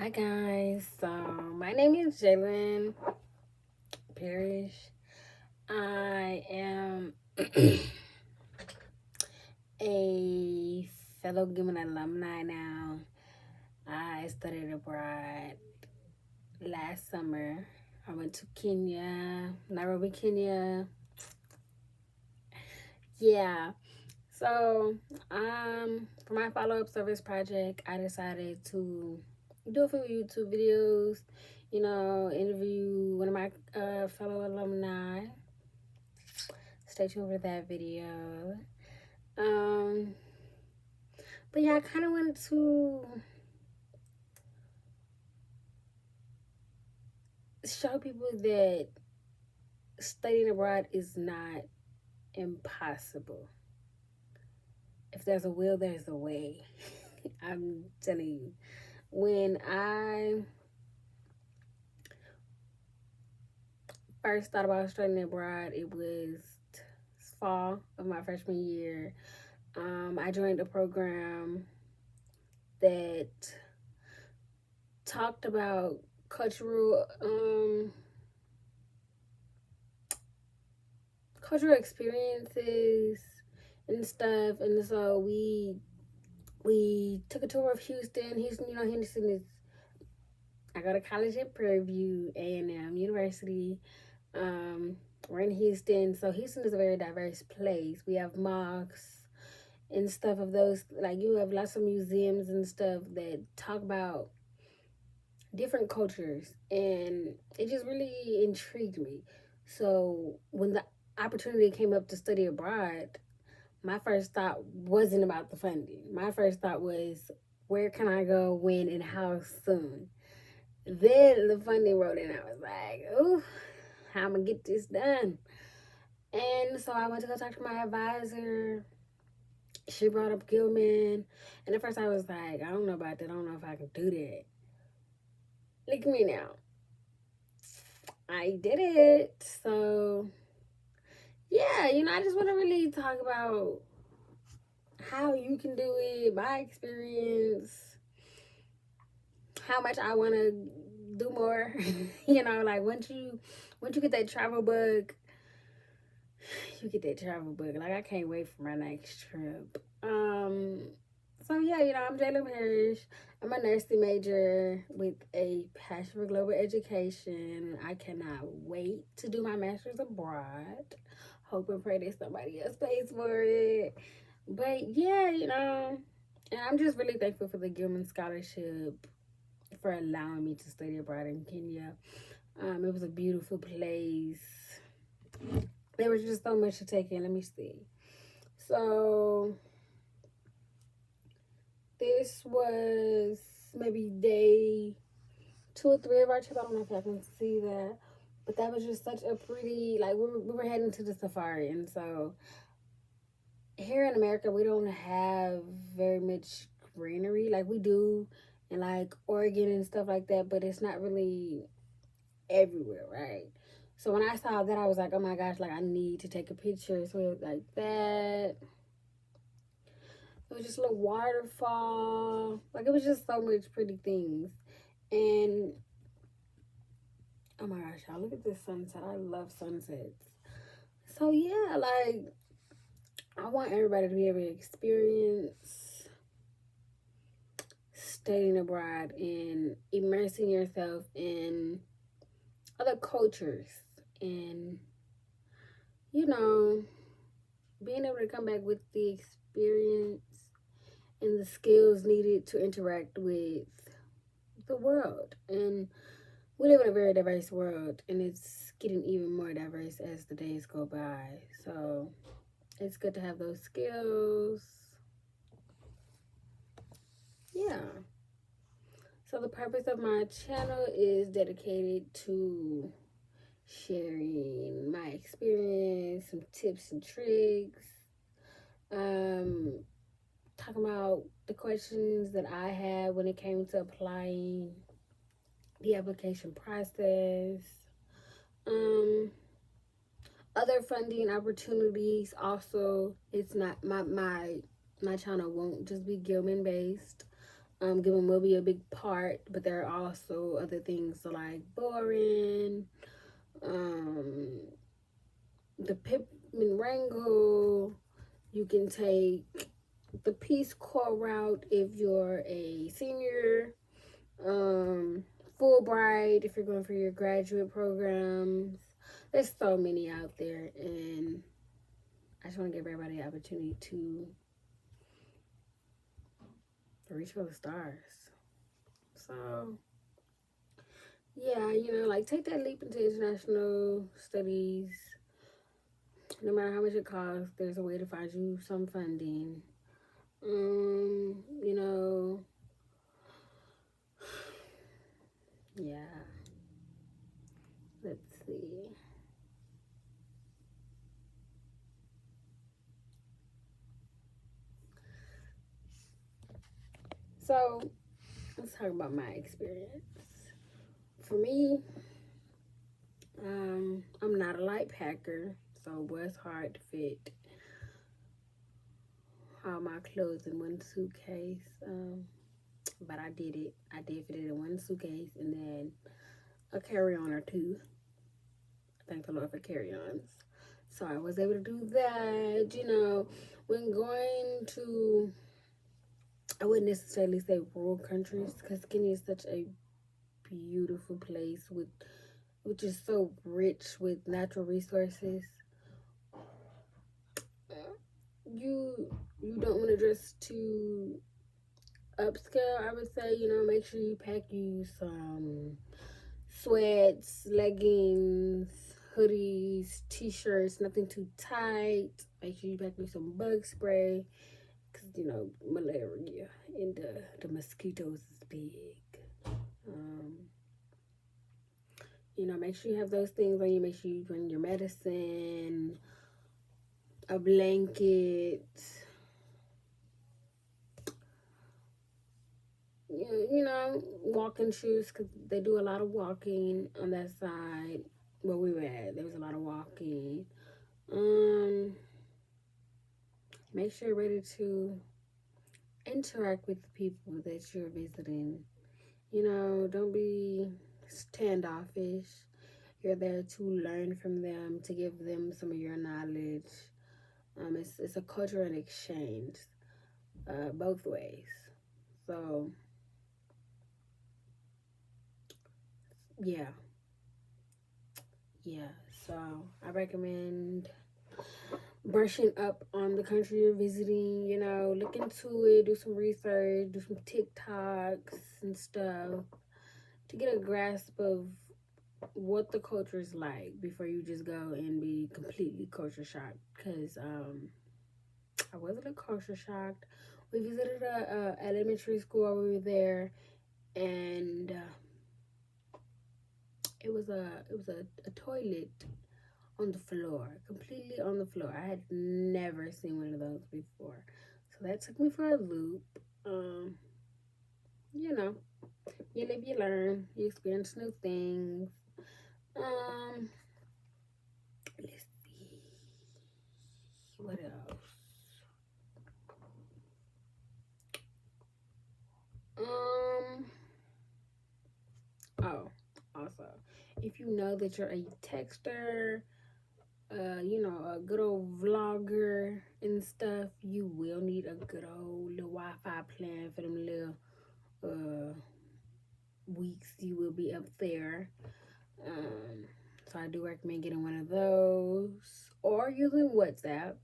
Hi guys, so my name is Jalynn Parrish. I am a fellow Gilman alumni now. I studied abroad last summer. I went to Kenya, Nairobi, Kenya. Yeah. So, for my follow-up service project, I decided to do a few YouTube videos, interview one of my fellow alumni. Stay tuned for that video. Um, but yeah, I kind of wanted to show people that studying abroad is not impossible. If there's a will, there's a way. I'm telling you. When I first thought about studying abroad, it was fall of my freshman year. I joined a program that talked about cultural experiences and stuff, and so we took a tour of Houston. Houston is, I go to college at Prairie View A&M University. We're in Houston, so Houston is a very diverse place. We have mosques and stuff of those, like you have lots of museums and stuff that talk about different cultures, and it just really intrigued me. So when the opportunity came up to study abroad, my first thought wasn't about the funding. My first thought was, where can I go, when, and how soon? Then the funding rolled in. I was like, ooh, how am I gonna get this done? And so I went to go talk to my advisor. She brought up Gilman, and at first I was like, I don't know about that. I don't know if I can do that. Look at me now. I did it. So yeah, I just want to really talk about how you can do it, my experience, how much I want to do more. Like once you get that travel bug, you get that travel bug. Like I can't wait for my next trip. So yeah, I'm Jalynn Parrish. I'm a nursing major with a passion for global education. I cannot wait to do my master's abroad. Hope and pray that somebody else pays for it. But yeah, and I'm just really thankful for the Gilman Scholarship for allowing me to study abroad in Kenya. It was a beautiful place. There was just so much to take in. Let me see. So this was maybe day 2 or 3 of our trip. I don't know if y'all can see that, but that was just such a pretty, like we were heading to the safari, and so here in America we don't have very much greenery like we do in like Oregon and stuff like that, but it's not really everywhere, right? So when I saw that, I was like, oh my gosh, like I need to take a picture. So it was like that. It was just a little waterfall. Like it was just so much pretty things. And oh my gosh, y'all, look at this sunset. I love sunsets. So yeah, like I want everybody to be able to experience studying abroad and immersing yourself in other cultures and being able to come back with the experience and the skills needed to interact with the world. And we live in a very diverse world, and it's getting even more diverse as the days go by. So it's good to have those skills. Yeah. So the purpose of my channel is dedicated to sharing my experience, some tips and tricks, talking about the questions that I had when it came to applying, the application process, other funding opportunities. Also, it's not my channel won't just be Gilman based. Gilman will be a big part, but there are also other things, so like boring, um, the Pittman Wrangle. You can take the Peace Corps route if you're a senior. Fulbright if you're going for your graduate programs. There's so many out there, and I just want to give everybody the opportunity to reach for the stars. So, yeah, like take that leap into international studies. No matter how much it costs, there's a way to find you some funding. You know, yeah. Let's see. So, let's talk about my experience. For me, I'm not a light packer, so it was hard to fit all my clothes in one suitcase. But I did it. I did fit it in one suitcase and then a carry-on or two. Thank the Lord for carry-ons. So I was able to do that. When going to, I wouldn't necessarily say rural countries because Kenya is such a beautiful place which is so rich with natural resources. You don't want to dress too upscale. I would say, make sure you pack you some sweats, leggings, hoodies, t-shirts, nothing too tight. Make sure you pack you some bug spray because malaria and the mosquitoes is big. Make sure you have those things on you. Make sure you bring your medicine, a blanket, walking shoes because they do a lot of walking on that side where we were at. There was a lot of walking. Make sure you're ready to interact with the people that you're visiting. Don't be standoffish. You're there to learn from them, to give them some of your knowledge. It's a cultural exchange, both ways. So, yeah. So I recommend brushing up on the country you're visiting. Look into it, do some research, do some TikToks and stuff to get a grasp of what the culture is like before you just go and be completely culture shocked. Because I was a little culture shocked. We visited a elementary school while we were there, and it was a toilet on the floor, completely on the floor. I had never seen one of those before, so that took me for a loop. You know, you live, you learn, you experience new things. Let's see what else. Oh, also, if you know that you're a texter, a good old vlogger and stuff, you will need a good old little Wi-Fi plan for them little weeks you will be up there. So I do recommend getting one of those or using WhatsApp.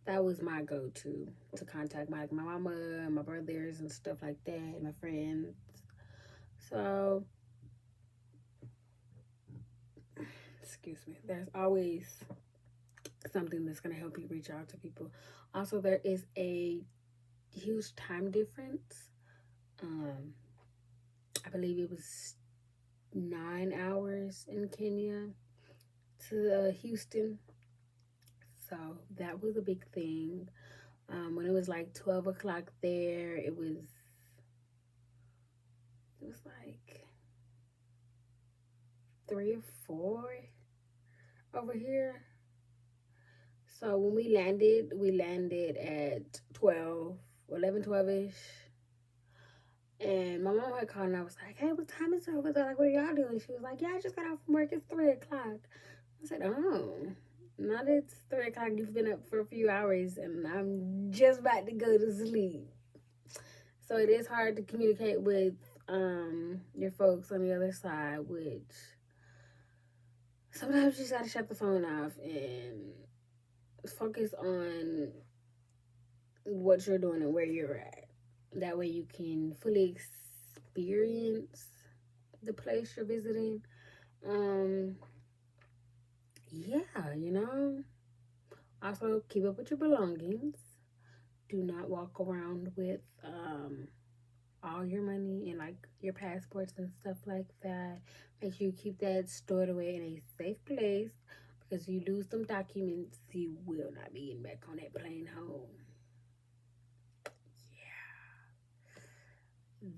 That was my go-to to contact my mama and my brothers and stuff like that, my friends. So, excuse me, there's always something that's going to help you reach out to people. Also, there is a huge time difference. I believe it was 9 hours in Kenya to Houston. So that was a big thing. When it was like 12 o'clock there, it was like 3 or 4 over here. So when we landed at 12, 11, 12-ish. And my mom had called and I was like, hey, what time is it over there? Like, what are y'all doing? She was like, yeah, I just got off from work. It's 3 o'clock. I said, oh, now that it's 3 o'clock, you've been up for a few hours and I'm just about to go to sleep. So it is hard to communicate with your folks on the other side, which sometimes you just gotta shut the phone off and focus on what you're doing and where you're at. That way you can fully experience the place you're visiting. Um, yeah, you know. Also, keep up with your belongings. Do not walk around with all your money and like your passports and stuff like that. Make sure you keep that stored away in a safe place because you lose some documents, you will not be getting back on that plane home. Yeah,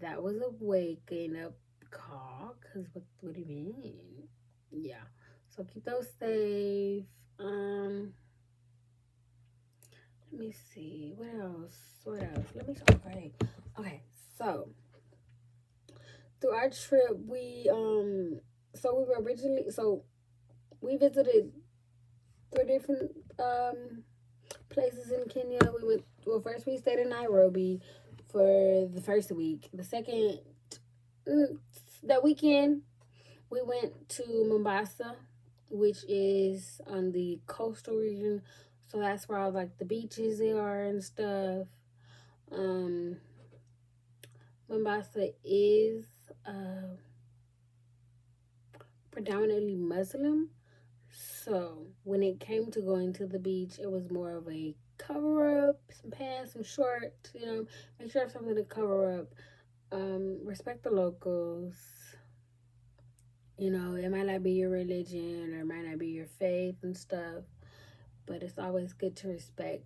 that was a waking up call. Cause what do you mean? Yeah, so keep those safe. Let me see. What else? What else? Let me. Okay. So through our trip, so we were originally, so we visited 3 different places in Kenya. First we stayed in Nairobi for the first week. The second, that weekend, we went to Mombasa, which is on the coastal region. So that's where all like the beaches are and stuff. Um, Mombasa is predominantly Muslim. So when it came to going to the beach, it was more of a cover up, some pants, some shorts, make sure you have something to cover up. Respect the locals. It might not be your religion or it might not be your faith and stuff, but it's always good to respect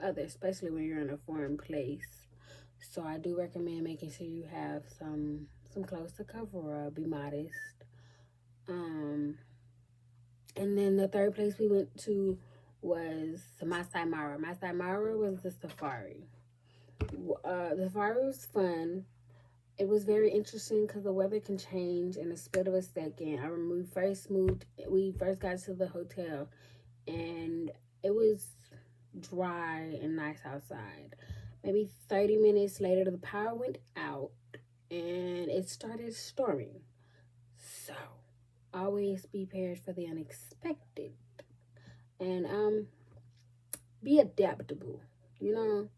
others, especially when you're in a foreign place. So I do recommend making sure you have some clothes to cover up, be modest. Um, and then the third place we went to was Masai Mara. Masai Mara was the safari. The safari was fun. It was very interesting because the weather can change in a split of a second. I remember we first got to the hotel and it was dry and nice outside. Maybe 30 minutes later, the power went out and it started storming. So, always be prepared for the unexpected and be adaptable. You know,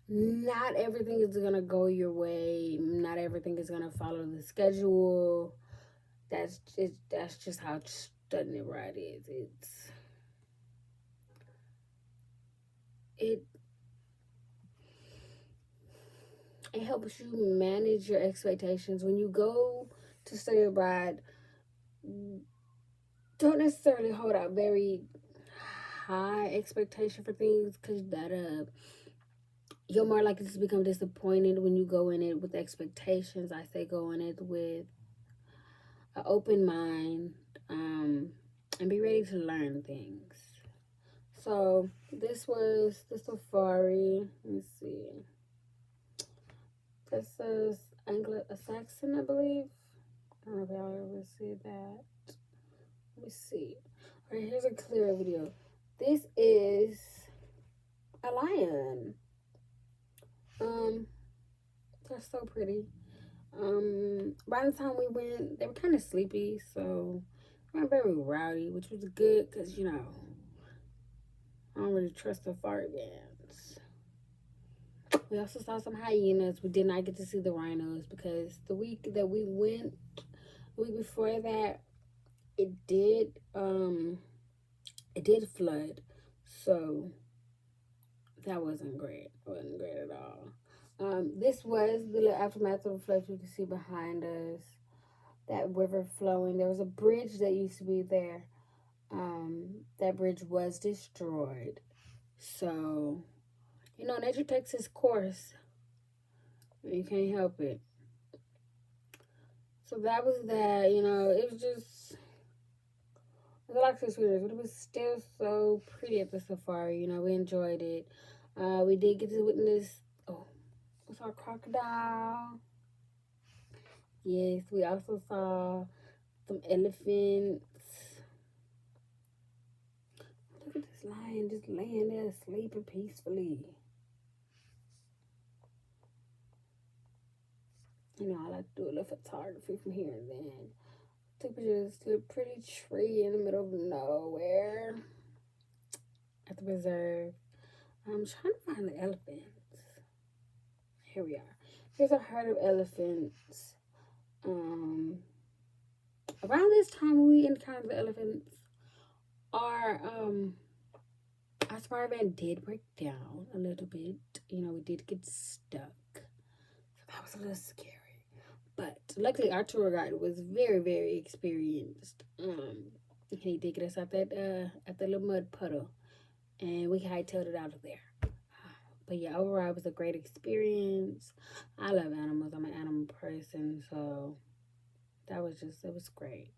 not everything is gonna go your way. Not everything is gonna follow the schedule. That's just how studying it right is. It it helps you manage your expectations when you go to study abroad. Don't necessarily hold out very high expectation for things because you're more likely to become disappointed when you go in it with expectations. I say go in it with an open mind, and be ready to learn things. So this was the safari. Let me see. This is Anglo-Saxon, I believe. I don't know if y'all ever see that. Let me see. All right, here's a clearer video. This is a lion. That's so pretty. By the time we went, they were kind of sleepy, so they weren't very rowdy, which was good because I don't really trust safari bands. We also saw some hyenas. We did not get to see the rhinos because the week before that, it did flood, so that wasn't great. It wasn't great at all. This was the little aftermath of the flood you can see behind us. That river flowing. There was a bridge that used to be there. That bridge was destroyed. So, nature takes its course. You can't help it. So that was that. It was just a lot of experience, but it was still so pretty at the safari. We enjoyed it. We did get to witness. Oh, what's our crocodile. Yes, we also saw some elephants. Look at this lion just laying there sleeping peacefully. You know, I like to do a little photography from here and then. Took pictures to a pretty tree in the middle of nowhere at the reserve. I'm trying to find the elephants. Here we are. Here's a herd of elephants. Around this time we encountered the elephants, our spider van did break down a little bit. You know, we did get stuck. So that was a little scary. But luckily our tour guide was very, very experienced. He did get us out that at the little mud puddle, and we hightailed it out of there. But yeah, overall it was a great experience. I love animals. I'm an animal person, so it was great.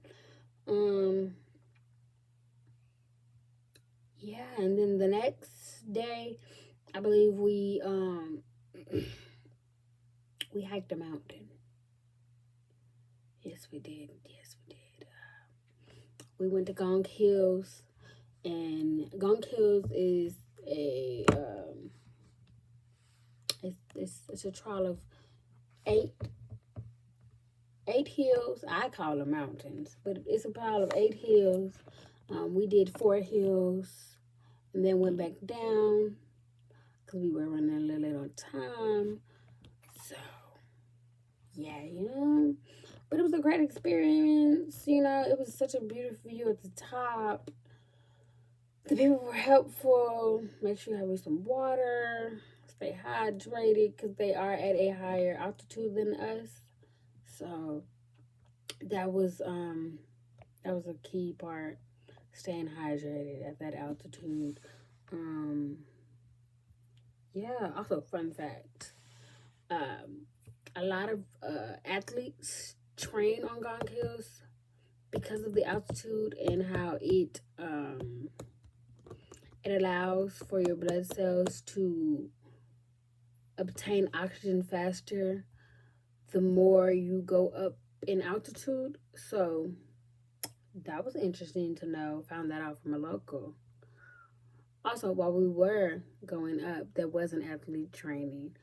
Yeah, and then the next day, I believe we we hiked a mountain. Yes, we did. We went to Gong Hills, and Gong Hills is a it's a trial of eight hills. I call them mountains, but it's a pile of 8 hills. We did 4 hills, and then went back down because we were running a little on time. So yeah, you know, but it was a great experience. You know, it was such a beautiful view at the top. The people were helpful. Make sure you have some water. Stay hydrated because they are at a higher altitude than us. So that was a key part, staying hydrated at that altitude. Yeah, also fun fact. A lot of athletes train on Gong Hills because of the altitude and how it allows for your blood cells to obtain oxygen faster the more you go up in altitude. So that was interesting to know. Found that out from a local. Also, while we were going up, there was an athlete training.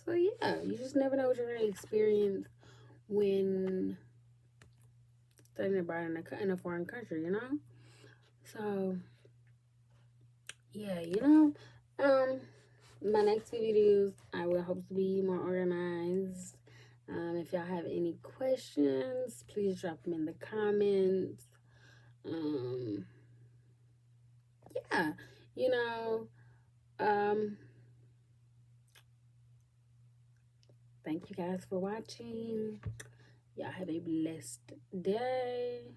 So yeah, you just never know what you're gonna experience when studying abroad in a foreign country, you know. So yeah, you know, my next few videos I will hope to be more organized. If y'all have any questions, please drop them in the comments. Yeah, you know, thank you guys for watching. Y'all have a blessed day.